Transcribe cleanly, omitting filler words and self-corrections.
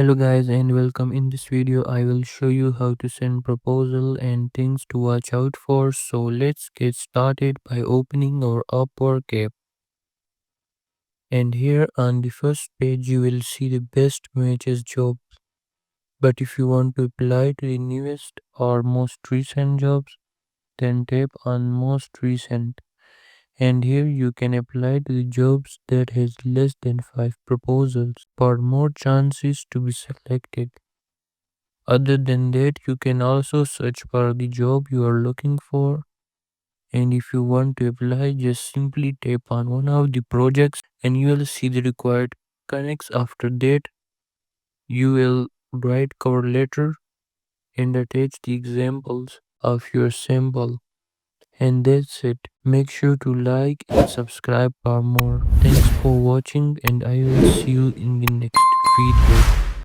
Hello guys and welcome. In this video I will show you how to send proposal and things to watch out for. So let's get started by opening our Upwork app. And here on the first page you will see the best matches job. But if you want to apply to the newest or most recent jobs, then tap on most recent. And here you can apply to the jobs that has less than 5 proposals for more chances to be selected. Other than that, you can also search for the job you are looking for. And if you want to apply, just simply tap on one of the projects and you will see the required connects. After that, you will write cover letter and attach the examples of your sample. And that's it. Make sure to like and subscribe for more. Thanks for watching and I will see you in the next video.